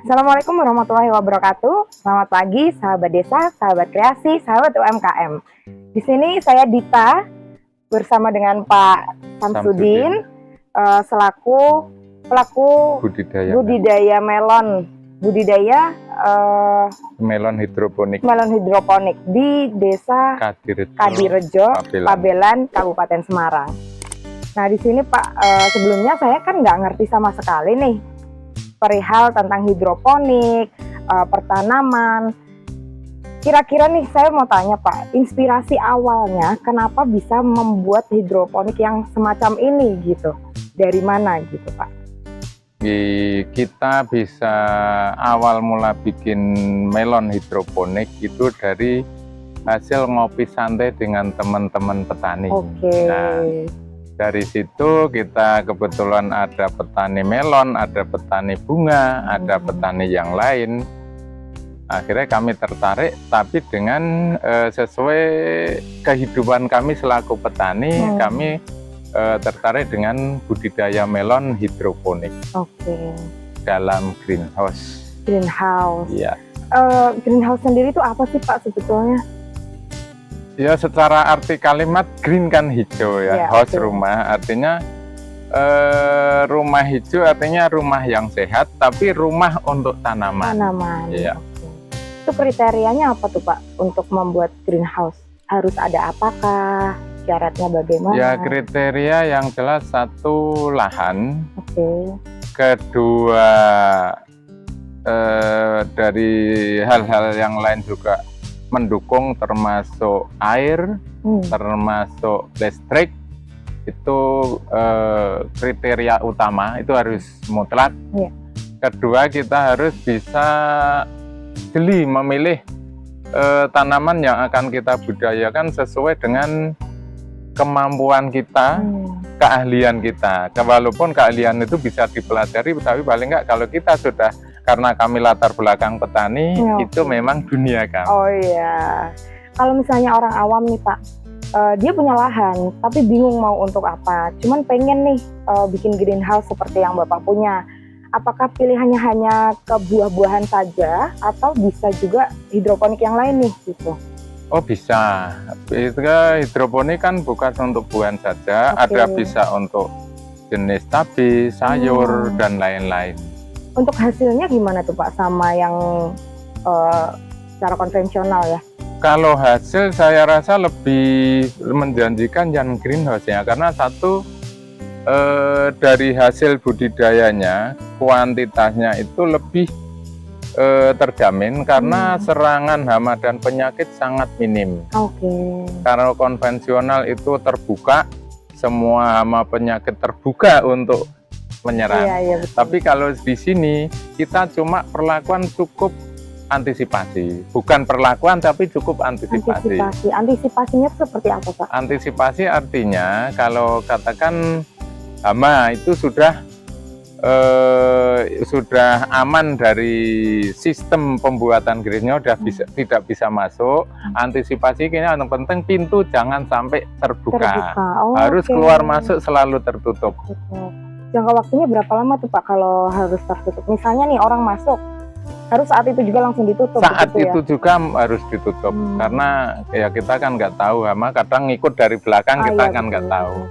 Assalamualaikum warahmatullahi wabarakatuh. Selamat pagi, sahabat desa, sahabat kreasi, sahabat UMKM. Di sini saya Dita bersama dengan Pak Samsudin selaku pelaku budidaya melon, melon hidroponik di Desa Kadirejo, Pabelan, Kabupaten Semarang. Nah, di sini Pak, sebelumnya saya kan nggak ngerti sama sekali nih perihal tentang hidroponik, pertanaman. Kira-kira nih saya mau tanya Pak, inspirasi awalnya kenapa bisa membuat hidroponik yang semacam ini gitu? Dari mana gitu Pak? Kita bisa awal mula bikin melon hidroponik itu dari hasil ngopi santai dengan teman-teman petani. Oke. Nah, dari situ kita kebetulan ada petani melon, ada petani bunga, ada petani yang lain. Akhirnya kami tertarik, tapi dengan sesuai kehidupan kami selaku petani, kami tertarik dengan budidaya melon hidroponik. Oke. Dalam greenhouse. Greenhouse. Iya. Greenhouse sendiri itu apa sih Pak sebetulnya? Ya, secara arti kalimat green kan hijau ya, house rumah, artinya rumah hijau artinya rumah yang sehat, tapi rumah untuk tanaman. Iya. Itu kriterianya apa tuh Pak untuk membuat greenhouse? Harus ada apakah? Syaratnya bagaimana? Ya, kriteria yang jelas satu lahan. Oke. Kedua dari hal-hal yang lain juga mendukung, termasuk air, termasuk listrik. Itu kriteria utama, itu harus mutlak. Kedua, kita harus bisa jeli memilih tanaman yang akan kita budidayakan sesuai dengan kemampuan kita, keahlian kita. Walaupun keahlian itu bisa dipelajari, tapi paling enggak kalau kita sudah, karena kami latar belakang petani, itu memang dunia kan. Oh iya. Kalau misalnya orang awam nih Pak, dia punya lahan, tapi bingung mau untuk apa. Cuman pengen nih bikin greenhouse seperti yang Bapak punya. Apakah pilihannya hanya ke buah-buahan saja, atau bisa juga hidroponik yang lain nih gitu? Oh bisa. Itu hidroponik kan bukan untuk buahan saja, ada bisa untuk jenis cabai, sayur, dan lain-lain. Untuk hasilnya gimana tuh Pak sama yang secara konvensional ya? Kalau hasil saya rasa lebih menjanjikan yang greenhouse ya, karena satu dari hasil budidayanya kuantitasnya itu lebih terjamin karena serangan hama dan penyakit sangat minim. Karena konvensional itu terbuka, semua hama penyakit terbuka untuk menyerang. Tapi kalau di sini kita cuma perlakuan cukup antisipasi, bukan perlakuan tapi cukup antisipasi. Antisipasinya seperti apa Pak? Antisipasi artinya kalau katakan hama itu sudah aman dari sistem pembuatan greenhouse, tidak bisa masuk. Antisipasi kayaknya yang penting pintu jangan sampai terbuka. Harus keluar masuk selalu tertutup. Jangka waktunya berapa lama tuh Pak kalau harus tertutup? Misalnya nih orang masuk, harus saat itu juga langsung ditutup? Saat itu juga harus ditutup, karena ya kita kan nggak tahu, hama kadang ngikut dari belakang, kita kan nggak tahu.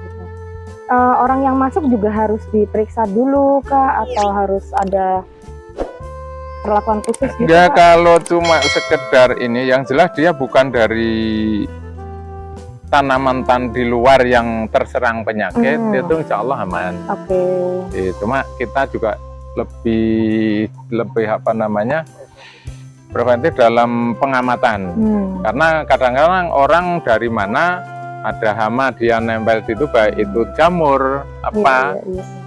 Orang yang masuk juga harus diperiksa dulu kah, atau harus ada perlakuan khusus gitu ya Pak? Kalau cuma sekedar ini, yang jelas dia bukan dari tanaman di luar yang terserang penyakit, itu insya Allah aman. Cuma kita juga lebih apa namanya, preventif dalam pengamatan. Karena kadang-kadang orang dari mana ada hama dia nempel di situ, baik itu jamur apa,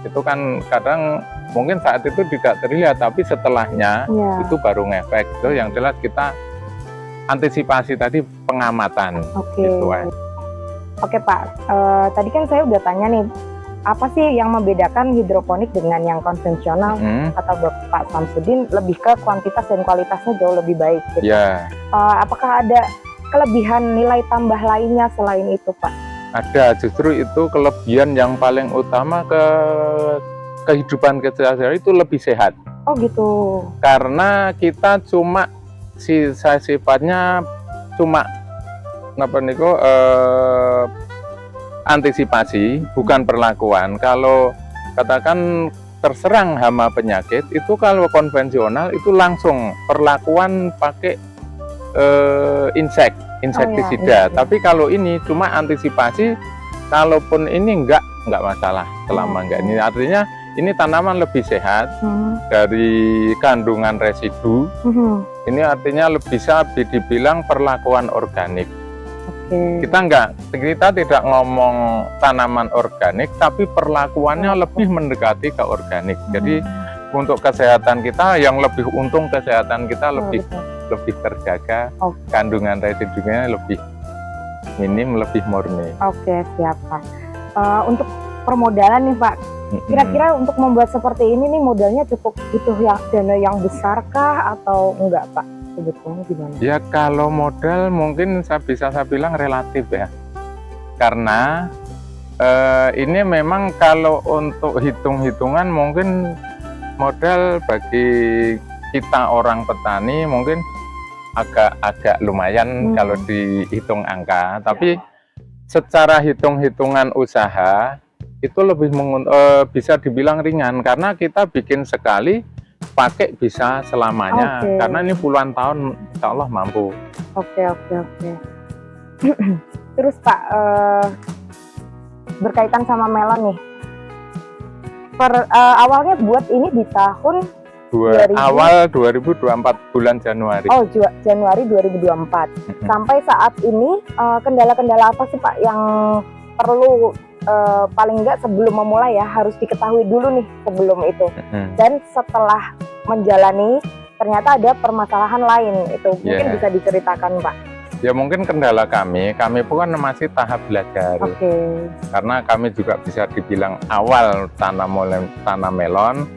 itu kan kadang mungkin saat itu tidak terlihat, tapi setelahnya itu baru ngefek. Itu yang jelas kita antisipasi tadi, pengamatan. Oke Pak, tadi kan saya udah tanya nih, apa sih yang membedakan hidroponik dengan yang konvensional? Kata Bapak Samsudin lebih ke kuantitas dan kualitasnya jauh lebih baik gitu. Apakah ada kelebihan nilai tambah lainnya selain itu Pak? Ada, justru itu kelebihan yang paling utama, kehidupan keseharian itu lebih sehat. Oh gitu. Karena kita cuma sifatnya cuma apa niku antisipasi, bukan perlakuan. Kalau katakan terserang hama penyakit itu kalau konvensional itu langsung perlakuan pakai insektisida. Iya. Tapi kalau ini cuma antisipasi, kalaupun ini enggak masalah selama enggak ini. Artinya ini tanaman lebih sehat dari kandungan residu. Ini artinya bisa dibilang perlakuan organik. Kita tidak ngomong tanaman organik, tapi perlakuannya lebih mendekati ke organik. Jadi untuk kesehatan kita yang lebih untung, kesehatan kita lebih terjaga, kandungan residunya lebih minim, lebih murni. Oke, siap Pak. Untuk permodalan nih Pak, kira-kira untuk membuat seperti ini nih modalnya cukup butuh dana yang besar kah atau enggak Pak? Sebetulnya gimana? Ya kalau modal mungkin saya bilang relatif ya, karena ini memang kalau untuk hitung-hitungan mungkin modal bagi kita orang petani mungkin agak lumayan kalau dihitung angka, tapi secara hitung-hitungan usaha itu lebih bisa dibilang ringan karena kita bikin sekali pakai bisa selamanya, karena ini puluhan tahun insya Allah mampu. Oke. Terus Pak, berkaitan sama melon nih, awalnya buat ini di tahun awal 2024 bulan Januari. Oh, Januari 2024. Sampai saat ini kendala-kendala apa sih Pak yang perlu paling enggak sebelum memulai ya harus diketahui dulu nih sebelum itu. Dan setelah menjalani ternyata ada permasalahan lain, itu mungkin bisa diceritakan Pak. Ya mungkin kendala kami pun masih tahap belajar. Karena kami juga bisa dibilang awal tanam melon.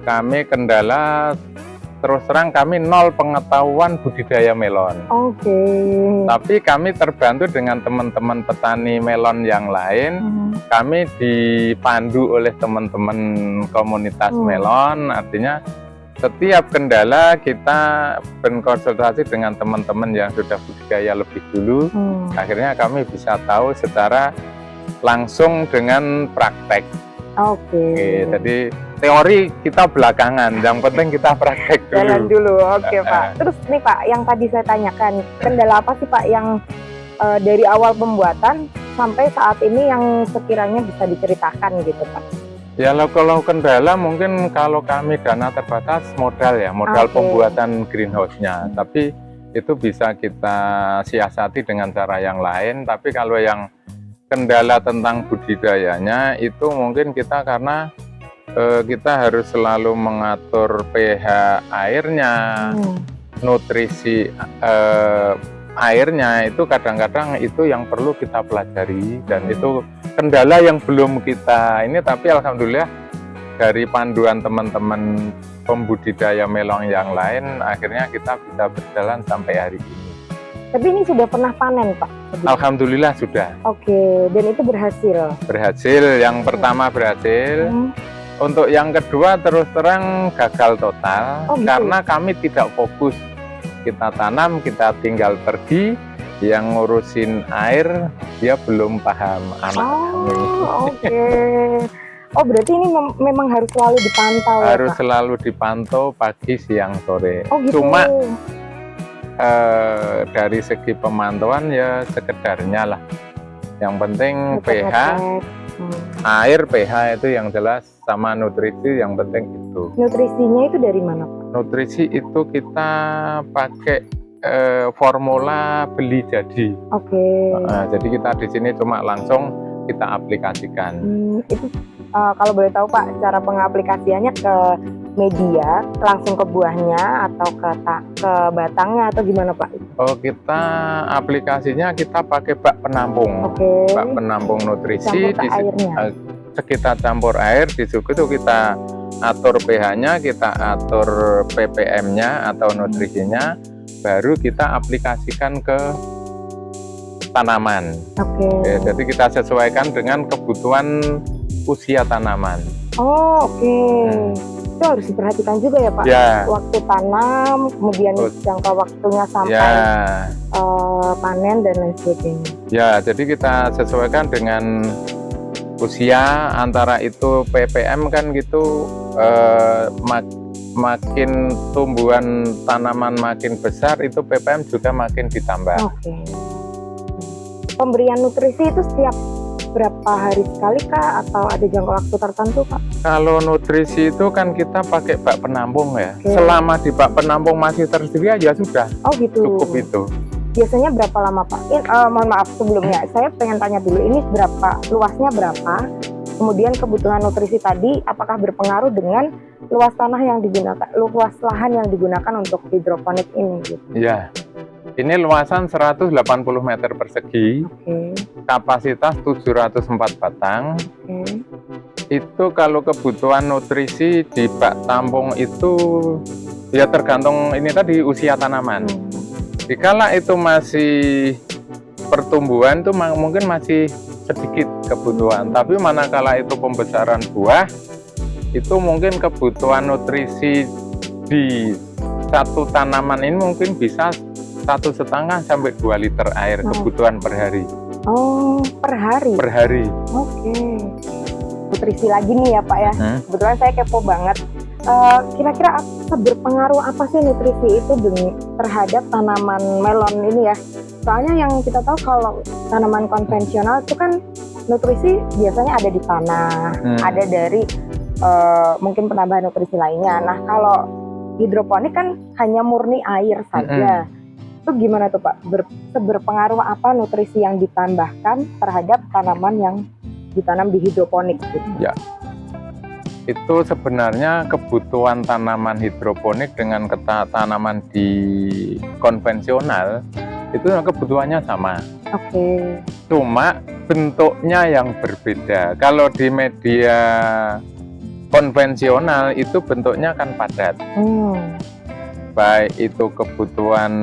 Kami kendala terus terang kami nol pengetahuan budidaya melon. Tapi kami terbantu dengan teman-teman petani melon yang lain. Kami dipandu oleh teman-teman komunitas melon, artinya setiap kendala kita berkonsultasi dengan teman-teman yang sudah budidaya lebih dulu. Akhirnya kami bisa tahu secara langsung dengan praktek. Jadi teori kita belakangan, yang penting kita praktek dulu. Jalan dulu, Pak. Terus nih Pak, yang tadi saya tanyakan, kendala apa sih Pak yang dari awal pembuatan sampai saat ini yang sekiranya bisa diceritakan gitu Pak? Ya kalau kendala mungkin kalau kami dana terbatas modal pembuatan greenhouse-nya, tapi itu bisa kita siasati dengan cara yang lain. Tapi kalau yang kendala tentang budidayanya itu mungkin kita karena kita harus selalu mengatur pH airnya, nutrisi airnya, itu kadang-kadang itu yang perlu kita pelajari, dan itu kendala yang belum kita ini, tapi alhamdulillah dari panduan teman-teman pembudidaya melon yang lain akhirnya kita bisa berjalan sampai hari ini. Tapi ini sudah pernah panen Pak? Alhamdulillah sudah. Dan itu berhasil? Berhasil, yang pertama berhasil. Untuk yang kedua terus terang gagal total, karena kami tidak fokus. Kita tanam, kita tinggal pergi, yang ngurusin air dia belum paham anak kami. Berarti ini memang harus selalu dipantau. Harus ya, selalu dipantau pagi, siang, sore. Cuma dari segi pemantauan ya sekedarnya lah. Yang penting pH, air pH itu yang jelas, sama nutrisi yang penting itu. Nutrisinya itu dari mana Pak? Nutrisi itu kita pakai formula beli jadi. Jadi kita di sini cuma langsung kita aplikasikan. Itu kalau boleh tahu Pak, cara pengaplikasiannya ke media, langsung ke buahnya atau ke batangnya atau gimana Pak? Kita aplikasinya kita pakai bak penampung. Bak penampung nutrisi. Kita campur air, di situ kita atur pH-nya, kita atur ppm-nya atau nutrisinya, baru kita aplikasikan ke tanaman. Jadi kita sesuaikan dengan kebutuhan usia tanaman. itu harus diperhatikan juga ya Pak. Ya. Waktu tanam, kemudian jangka waktunya sampai panen dan lain sebagainya. Ya, jadi kita sesuaikan dengan usia, antara itu ppm kan gitu, makin tumbuhan tanaman makin besar itu ppm juga makin ditambah. Oke. Pemberian nutrisi itu setiap berapa hari sekali kah atau ada jangka waktu tertentu Pak? Kalau nutrisi itu kan kita pakai bak penampung ya. Selama di bak penampung masih tersedia ya sudah. Oh gitu. Cukup itu. Biasanya berapa lama Pak? Mohon maaf sebelumnya, saya pengen tanya dulu, ini berapa, luasnya berapa? Kemudian kebutuhan nutrisi tadi apakah berpengaruh dengan luas tanah yang digunakan, luas lahan yang digunakan untuk hidroponik ini? Gitu? Iya. Ini luasan 180 meter persegi, kapasitas 704 batang. Itu kalau kebutuhan nutrisi di bak tampung itu ya tergantung ini tadi usia tanaman. Dikala itu masih pertumbuhan itu mungkin masih sedikit kebutuhan, tapi manakala itu pembesaran buah itu mungkin kebutuhan nutrisi di satu tanaman ini mungkin bisa 1,5 sampai 2 liter air kebutuhan per hari. Oh, per hari? Per hari. Oke. Nutrisi lagi nih ya Pak ya. Kebetulan saya kepo banget. Kira-kira berpengaruh apa sih nutrisi itu terhadap tanaman melon ini ya? Soalnya yang kita tahu kalau tanaman konvensional itu kan nutrisi biasanya ada di tanah, ada dari mungkin penambahan nutrisi lainnya. Nah kalau hidroponik kan hanya murni air saja. Itu gimana tuh Pak? Berpengaruh apa nutrisi yang ditambahkan terhadap tanaman yang ditanam di hidroponik gitu? Ya, itu sebenarnya kebutuhan tanaman hidroponik dengan tanaman di konvensional itu kebutuhannya sama. Oke. Cuma bentuknya yang berbeda. Kalau di media konvensional itu bentuknya kan padat. Baik itu kebutuhan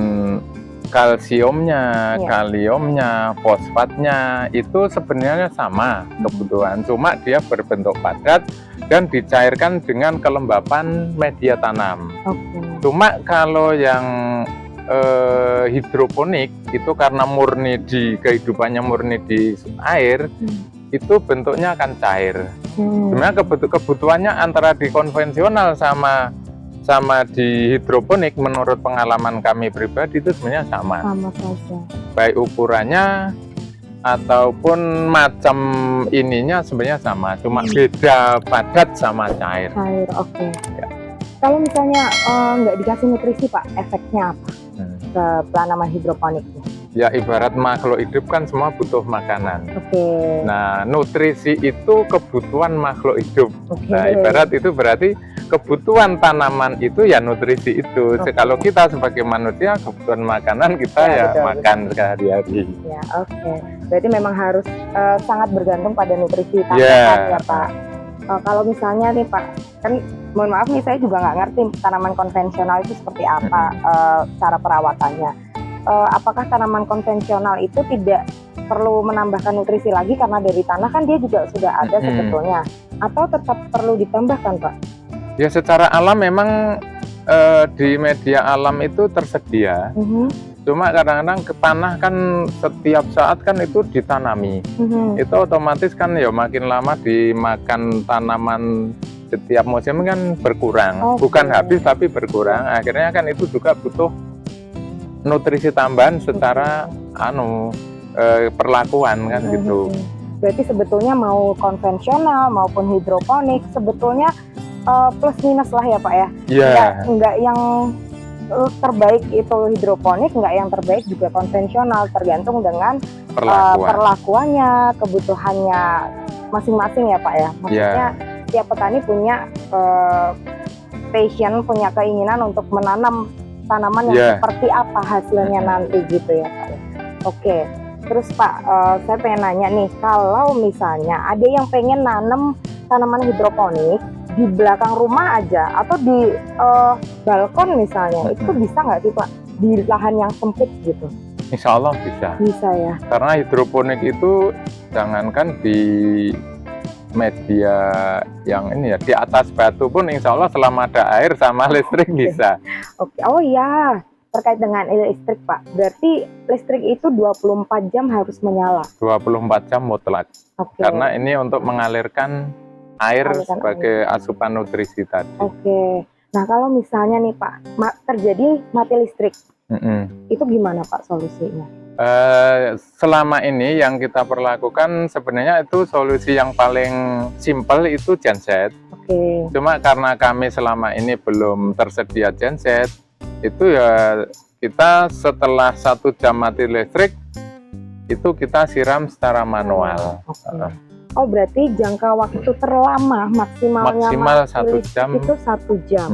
kalsiumnya, kaliumnya, fosfatnya itu sebenarnya sama kebutuhan, cuma dia berbentuk padat dan dicairkan dengan kelembapan media tanam. Cuma kalau yang hidroponik itu karena murni di kehidupannya murni di air, itu bentuknya akan cair. Sebenarnya kebutuhannya antara di konvensional sama di hidroponik menurut pengalaman kami pribadi itu sebenarnya sama saja. Baik ukurannya ataupun macam ininya sebenarnya sama, cuma beda padat sama cair. Oke. Ya. Kalau misalnya nggak dikasih nutrisi Pak, efeknya apa ke tanaman hidroponik? Ya ibarat makhluk hidup kan semua butuh makanan. Nah nutrisi itu kebutuhan makhluk hidup. Nah ibarat itu berarti kebutuhan tanaman itu ya nutrisi itu. Kalau kita sebagai manusia kebutuhan makanan kita ya makan sehari-hari. Ya berarti memang harus sangat bergantung pada nutrisi tanaman ya Pak. Kalau misalnya nih Pak, kan mohon maaf nih saya juga nggak ngerti tanaman konvensional itu seperti apa cara perawatannya. Apakah tanaman konvensional itu tidak perlu menambahkan nutrisi lagi karena dari tanah kan dia juga sudah ada sebetulnya, atau tetap perlu ditambahkan Pak? Ya secara alam memang di media alam itu tersedia, cuma kadang-kadang ke tanah kan setiap saat kan itu ditanami, itu otomatis kan ya makin lama dimakan tanaman setiap musim kan berkurang, bukan habis tapi berkurang, akhirnya kan itu juga butuh nutrisi tambahan secara perlakuan kan gitu. Berarti sebetulnya mau konvensional maupun hidroponik sebetulnya plus minus lah ya Pak ya. Enggak yang terbaik itu hidroponik, enggak yang terbaik juga konvensional, tergantung dengan perlakuannya, kebutuhannya masing-masing ya Pak ya. Maksudnya tiap petani punya passion, punya keinginan untuk menanam tanaman yang seperti apa hasilnya nanti gitu ya Pak. Oke, terus Pak, saya pengen nanya nih, kalau misalnya ada yang pengen nanam tanaman hidroponik di belakang rumah aja atau di balkon misalnya, itu bisa nggak sih Pak di lahan yang sempit gitu? Insya Allah bisa. Bisa ya. Karena hidroponik itu jangankan di media yang ini ya, di atas batu pun insya Allah selama ada air sama listrik bisa. Oke. Oh iya, terkait dengan listrik Pak, berarti listrik itu 24 jam harus menyala? 24 jam mutlak. Oke. Karena ini untuk mengalirkan air sebagai asupan nutrisi tadi. Oke. Nah kalau misalnya nih Pak, terjadi mati listrik, itu gimana Pak solusinya? Selama ini yang kita perlakukan sebenarnya itu solusi yang paling simpel itu genset. Oke. Cuma karena kami selama ini belum tersedia genset, itu ya kita setelah 1 jam mati listrik itu kita siram secara manual. Oh berarti jangka waktu terlama maksimal 1 jam itu 1 jam.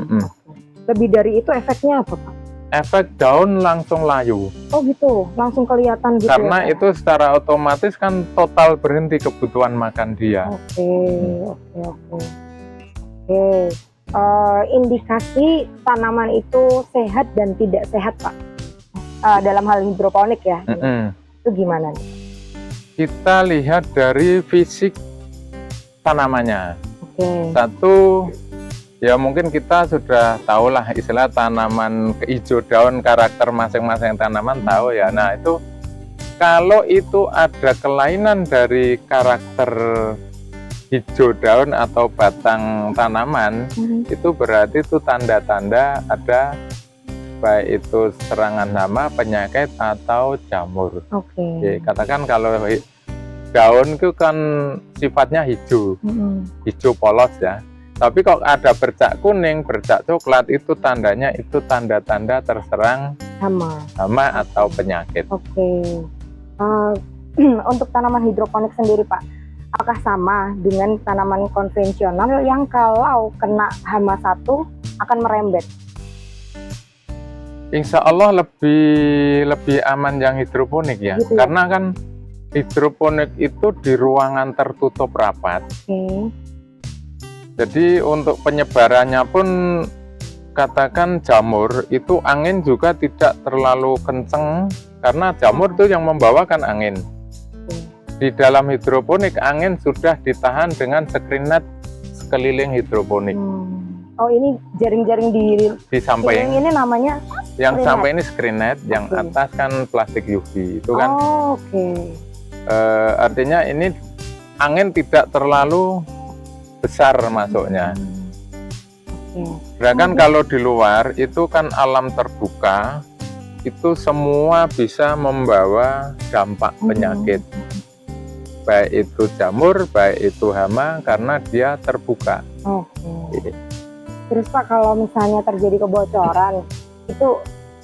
Lebih dari itu efeknya apa Pak? Efek daun langsung layu. Oh gitu, langsung kelihatan gitu. Karena ya, itu secara otomatis kan total berhenti kebutuhan makan dia. Oke. Indikasi tanaman itu sehat dan tidak sehat Pak, dalam hal hidroponik ya. Itu gimana nih? Kita lihat dari fisik tanamannya. Satu, ya mungkin kita sudah tahu lah istilah tanaman hijau daun, karakter masing-masing tanaman tahu ya. Nah itu kalau itu ada kelainan dari karakter hijau daun atau batang tanaman, itu berarti itu tanda-tanda ada baik itu serangan hama, penyakit atau jamur. Oke, katakan kalau daun itu kan sifatnya hijau, hijau polos ya. Tapi kalau ada bercak kuning, bercak coklat, itu tandanya itu tanda-tanda terserang hama atau penyakit. Oke. Untuk tanaman hidroponik sendiri Pak, apakah sama dengan tanaman konvensional yang kalau kena hama satu akan merembet? Insya Allah lebih aman yang hidroponik ya, gitu ya? Karena kan hidroponik itu di ruangan tertutup rapat. Jadi untuk penyebarannya pun katakan jamur itu angin juga tidak terlalu kenceng karena jamur itu yang membawakan angin. Di dalam hidroponik angin sudah ditahan dengan screen net sekeliling hidroponik. Oh ini jaring-jaring di samping ini namanya? Yang samping ini screen net, yang atas kan plastik UV itu kan. Artinya ini angin tidak terlalu besar masuknya. Sedangkan kalau di luar itu kan alam terbuka, itu semua bisa membawa dampak penyakit, baik itu jamur, baik itu hama, karena dia terbuka. Terus Pak kalau misalnya terjadi kebocoran, itu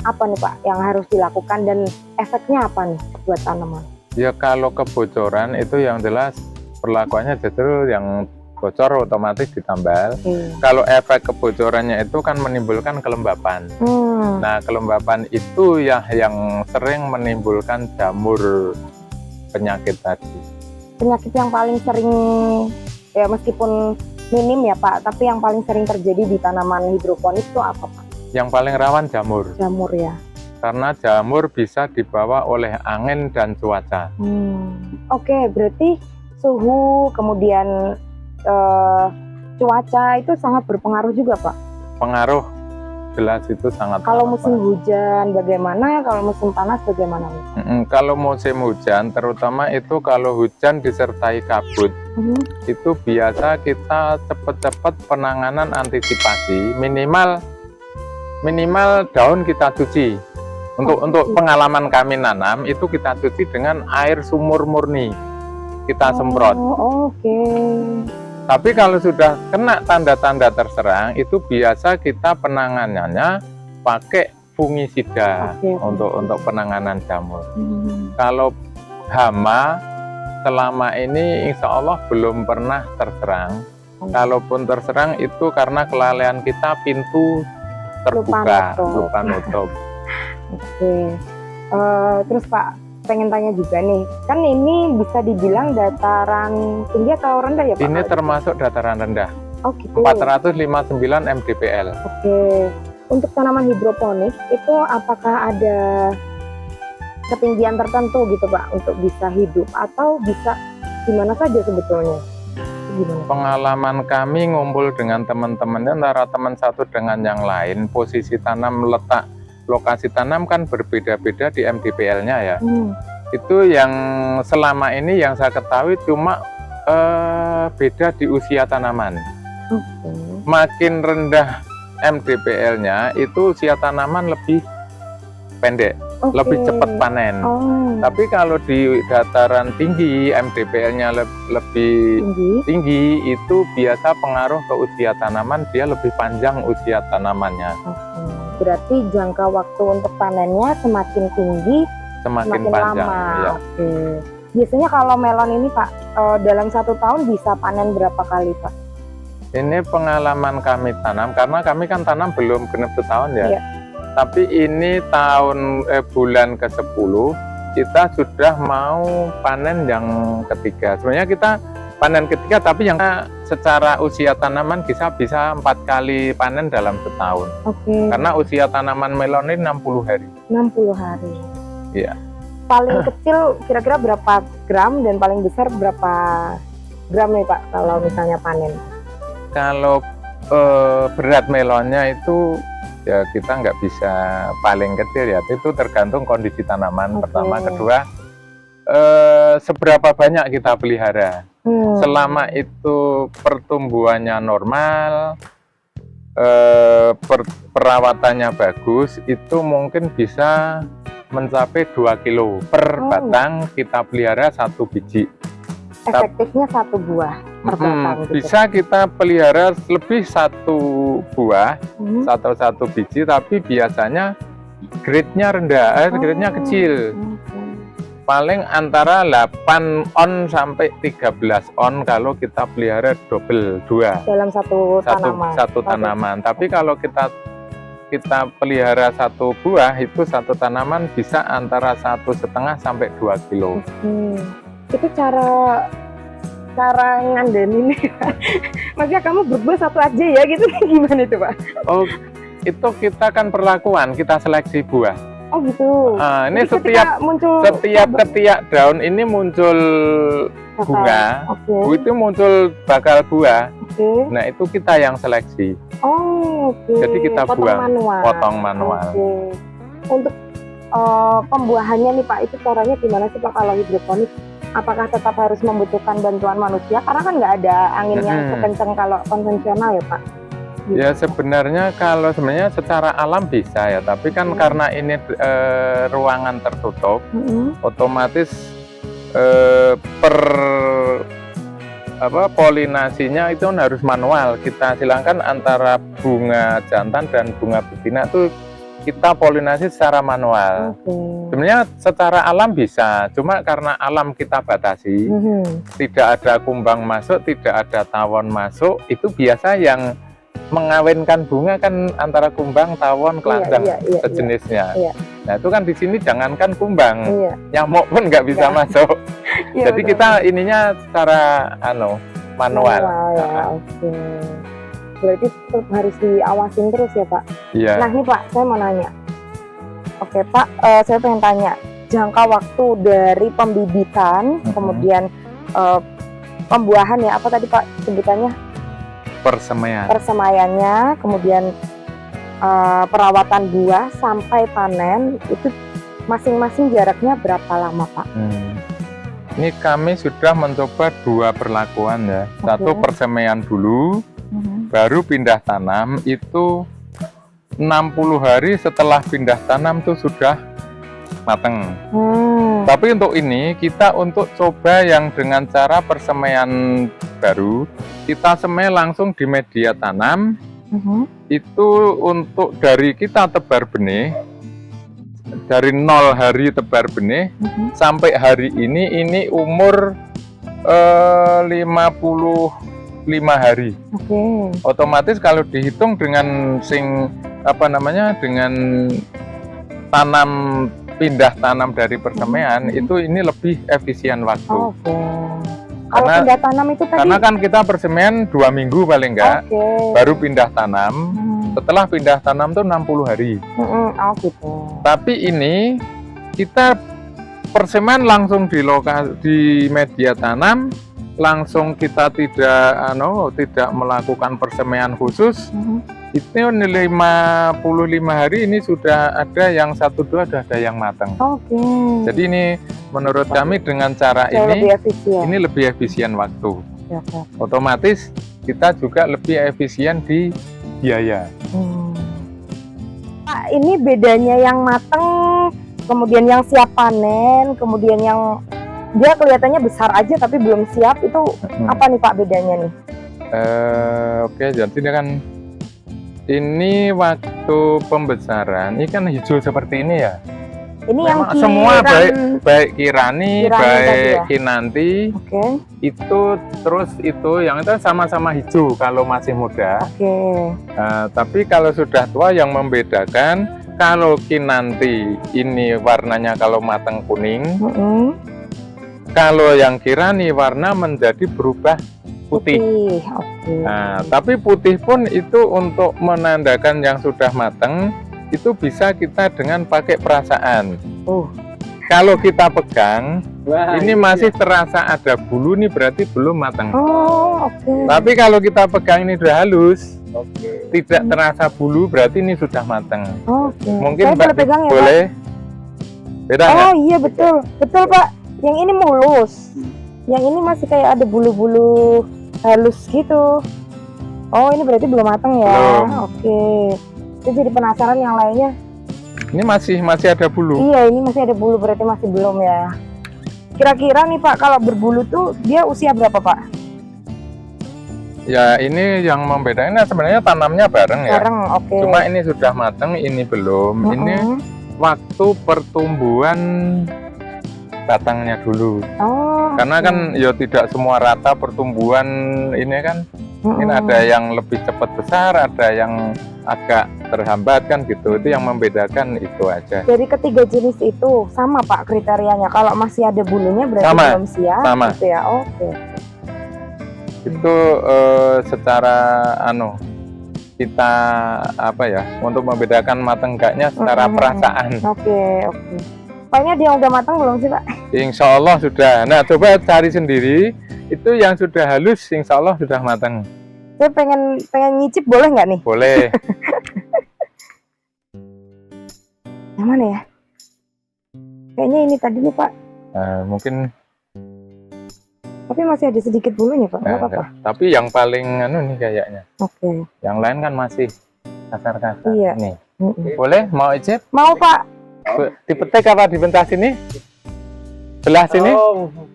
apa nih Pak yang harus dilakukan dan efeknya apa nih buat tanaman? Ya kalau kebocoran itu yang jelas perlakuannya justru yang bocor otomatis ditambal. Kalau efek kebocorannya itu kan menimbulkan kelembapan. Nah kelembapan itu ya yang sering menimbulkan jamur penyakit tadi. Penyakit yang paling sering ya meskipun minim ya Pak, tapi yang paling sering terjadi di tanaman hidroponik itu apa Pak? Yang paling rawan jamur. Jamur ya. Karena jamur bisa dibawa oleh angin dan cuaca. Oke, berarti suhu kemudian cuaca itu sangat berpengaruh juga Pak? Pengaruh, jelas itu sangat. Kalau musim hujan bagaimana? Kalau musim panas bagaimana? Kalau musim hujan, terutama itu kalau hujan disertai kabut, itu biasa kita cepat-cepat penanganan antisipasi, minimal daun kita cuci. Untuk pengalaman kami nanam itu kita cuci dengan air sumur murni, kita semprot. Tapi kalau sudah kena tanda-tanda terserang, itu biasa kita penanganannya pakai fungisida untuk penanganan jamur. Kalau hama selama ini insya Allah belum pernah terserang. Kalaupun terserang itu karena kelalaian kita pintu terbuka, lupa nutup. Terus Pak, pengen tanya juga nih, kan ini bisa dibilang dataran tinggi atau rendah ya Pak? Ini termasuk dataran rendah. Oh gitu. 459 mdpl. Untuk tanaman hidroponik itu apakah ada ketinggian tertentu gitu Pak untuk bisa hidup atau bisa gimana saja sebetulnya? gimana? Pengalaman kami ngumpul dengan teman-temannya, antara teman satu dengan yang lain, posisi tanam, letak lokasi tanam kan berbeda-beda di MDPL-nya ya. Itu yang selama ini yang saya ketahui cuma beda di usia tanaman. Makin rendah MDPL-nya itu usia tanaman lebih pendek, lebih cepat panen. Tapi kalau di dataran tinggi MDPL-nya lebih tinggi, itu biasa pengaruh ke usia tanaman, dia lebih panjang usia tanamannya. Berarti jangka waktu untuk panennya semakin tinggi, semakin panjang. Ya. Biasanya kalau melon ini Pak, dalam 1 tahun bisa panen berapa kali Pak? Ini pengalaman kami tanam, karena kami kan tanam belum genap 1 tahun ya. Iya. Tapi ini bulan ke-10 kita sudah mau panen yang ketiga. Sebenarnya kita panen ketiga, tapi yang secara usia tanaman bisa 4 kali panen dalam setahun. Karena usia tanaman melon ini 60 hari. 60 hari. Iya. Paling kecil kira-kira berapa gram dan paling besar berapa gram nih Pak kalau misalnya panen? Kalau berat melonnya itu ya kita nggak bisa paling kecil ya, itu tergantung kondisi tanaman. Pertama, kedua seberapa banyak kita pelihara. Selama itu pertumbuhannya normal, perawatannya bagus, itu mungkin bisa mencapai 2 kilo per batang kita pelihara 1 biji. Efektifnya 1 buah per batang gitu. Bisa kita pelihara lebih 1 buah, satu biji, tapi biasanya grade-nya rendah, grade-nya kecil. Paling antara 8 on sampai 13 on kalau kita pelihara double 2 dalam satu tanaman. Tapi kalau kita pelihara 1 buah, itu 1 tanaman bisa antara 1,5 sampai 2 kilo. Itu cara ngandenin maksudnya kamu berbuah 1 aja ya gitu, gimana itu Pak? Oh, itu kita kan perlakuan, kita seleksi buah. Oh gitu. Ini setiap ketiak daun ini muncul bunga, itu muncul bakal buah. Nah itu kita yang seleksi. Jadi kita potong manual. Untuk pembuahannya nih Pak, itu caranya gimana sih Pak kalau hidroponik? Apakah tetap harus membutuhkan bantuan manusia? Karena kan nggak ada angin yang sekencang kalau konvensional ya Pak. Ya sebenarnya secara alam bisa ya, tapi kan karena ini ruangan tertutup, otomatis polinasinya itu harus manual. Kita silangkan antara bunga jantan dan bunga betina itu kita polinasi secara manual. Sebenarnya secara alam bisa, cuma karena alam kita batasi, tidak ada kumbang masuk, tidak ada tawon masuk, itu biasa yang mengawinkan bunga kan antara kumbang, tawon, kelanjang, sejenisnya. Nah itu kan di sini jangankan kumbang, nyamuk pun nggak bisa masuk. Jadi kita ininya secara manual. Berarti tetap harus diawasin terus ya Pak. Nah nih Pak, saya mau nanya. Oke Pak, saya pengen tanya jangka waktu dari pembibitan, kemudian pembuahan ya, apa tadi Pak sebutannya? Persemaiannya, kemudian perawatan buah sampai panen, itu masing-masing jaraknya berapa lama Pak? Ini kami sudah mencoba 2 perlakuan ya. Satu persemaian dulu, baru pindah tanam. Itu 60 hari setelah pindah tanam tuh sudah mateng. Tapi untuk ini kita untuk coba yang dengan cara persemaian baru, kita semai langsung di media tanam. Itu untuk dari kita tebar benih, dari 0 hari tebar benih sampai hari ini umur 55 hari. Otomatis kalau dihitung dengan dengan tanam pindah tanam dari persemaian, itu ini lebih efisien waktu. Kalau pindah tanam itu tadi? Karena kan kita persemaian 2 minggu paling enggak, baru pindah tanam. Setelah pindah tanam tuh 60 hari. Tapi ini kita persemaian langsung di media tanam, langsung kita tidak melakukan persemaian khusus, itu 55 hari ini sudah ada yang 1-2 sudah ada yang matang. Oke. Jadi ini menurut kami dengan cara ini lebih efisien waktu. Otomatis kita juga lebih efisien di biaya. Pak, ini bedanya yang matang, kemudian yang siap panen, kemudian yang dia kelihatannya besar aja tapi belum siap, itu apa nih Pak bedanya nih? Oke, jadi kan ini waktu pembesaran, ini kan hijau seperti ini ya. Ini memang yang semua baik kirani baik kinanti, itu terus itu yang itu sama-sama hijau kalau masih muda. Tapi kalau sudah tua yang membedakan, kalau kinanti ini warnanya kalau matang kuning. Kalau yang kirani warna menjadi berubah putih. Nah, tapi putih pun itu untuk menandakan yang sudah matang, itu bisa kita dengan pakai perasaan. Kalau kita pegang, ini masih terasa ada bulu, nih berarti belum matang. Tapi kalau kita pegang ini udah halus, tidak terasa bulu, berarti ini sudah matang. Mungkin Mbak pegang, ya, boleh. Beda nggak? Iya betul, betul Pak. Yang ini mulus, yang ini masih kayak ada bulu-bulu halus gitu. Oh, ini berarti belum matang ya? Belum. Itu jadi penasaran yang lainnya. Ini masih ada bulu. Iya, ini masih ada bulu, berarti masih belum ya. Kira-kira nih Pak, kalau berbulu tuh dia usia berapa Pak? Ya, ini yang membedakan sebenarnya tanamnya bareng ya. Bareng, Cuma ini sudah matang, ini belum. Ini waktu pertumbuhan batangnya dulu. Karena kan ya tidak semua rata pertumbuhan ini kan. Ini ada yang lebih cepat besar, ada yang agak terhambat kan gitu. Itu yang membedakan itu aja. Jadi ketiga jenis itu sama Pak kriterianya. Kalau masih ada bulunya berarti belum siap. Sama. Gitu ya. Itu secara kita untuk membedakan matang enggaknya secara perasaan. Pokoknya dia udah matang belum sih Pak? Insya Allah sudah. Nah, coba cari sendiri. Itu yang sudah halus, insya Allah sudah matang. Saya pengen nyicip, boleh nggak nih? Boleh. Yang mana ya? Kayaknya ini tadi nih Pak. Mungkin. Tapi masih ada sedikit bulunya Pak. Nggak apa-apa. Tapi yang paling nih kayaknya. Yang lain kan masih kasar-kasar. Iya. Nih. Boleh? Mau icip? Mau Pak. Dipetik apa dibentas sini? Belah sini?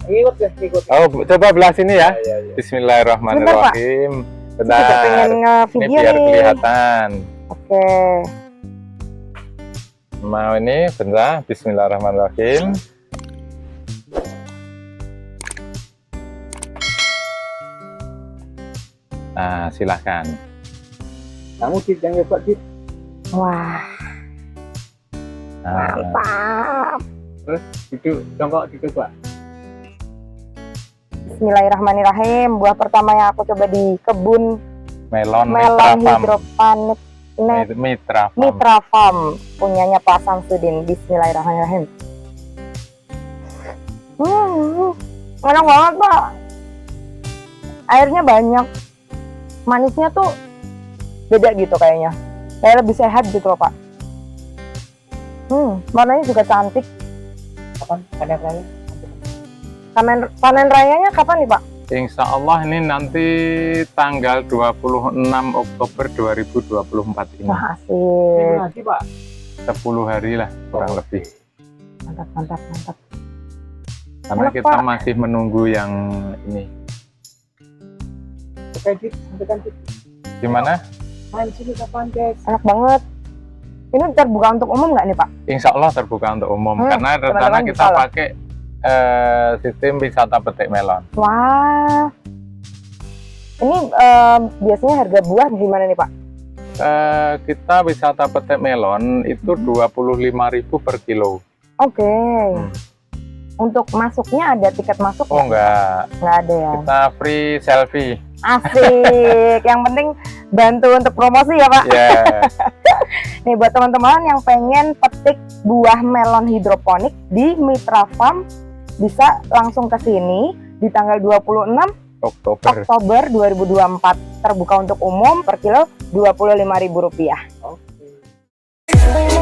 Ikut. Coba belah sini ya. Bismillahirrahmanirrahim. Bentar. Ini biar kelihatan. Mau ini bentar. Bismillahirrahmanirrahim. Nah, silahkan. Kamu Cip, jangan lupa Cip. Wah. Mantap. Terus duduk, jongkok duduk Pak. Bismillahirrahmanirrahim. Buah pertama yang aku coba di kebun melon hidroponik Mitra Farm punyanya Pak Samsudin. Bismillahirrahmanirrahim. Enak banget Pak. Airnya banyak, manisnya tuh beda gitu kayaknya. Kayak lebih sehat gitu loh Pak. Warnanya juga cantik. Kapan panen raya? Panen rayanya kapan nih Pak? Insya Allah ini nanti tanggal 26 Oktober 2024 ini. Wah, asik. Nanti Pak? 10 hari lah kurang lebih. Mantap. Karena enak, kita Pak. masih menunggu yang ini. Sampaikan Cip. Gimana? Main sini kapan guys? Enak banget. Ini terbuka untuk umum nggak nih Pak? Insya Allah terbuka untuk umum, karena rencana kita pakai sistem wisata petik melon. Wah, ini biasanya harga buah gimana nih Pak? Kita wisata petik melon itu 25.000 per kilo. Untuk masuknya ada tiket masuk? Oh enggak ada ya? Kita free selfie. Asik. Yang penting bantu untuk promosi ya Pak. Nih buat teman-teman yang pengen petik buah melon hidroponik di Mitra Farm, bisa langsung ke sini. di tanggal 26 Oktober 2024. Terbuka untuk umum, per kilo Rp25.000. Oke.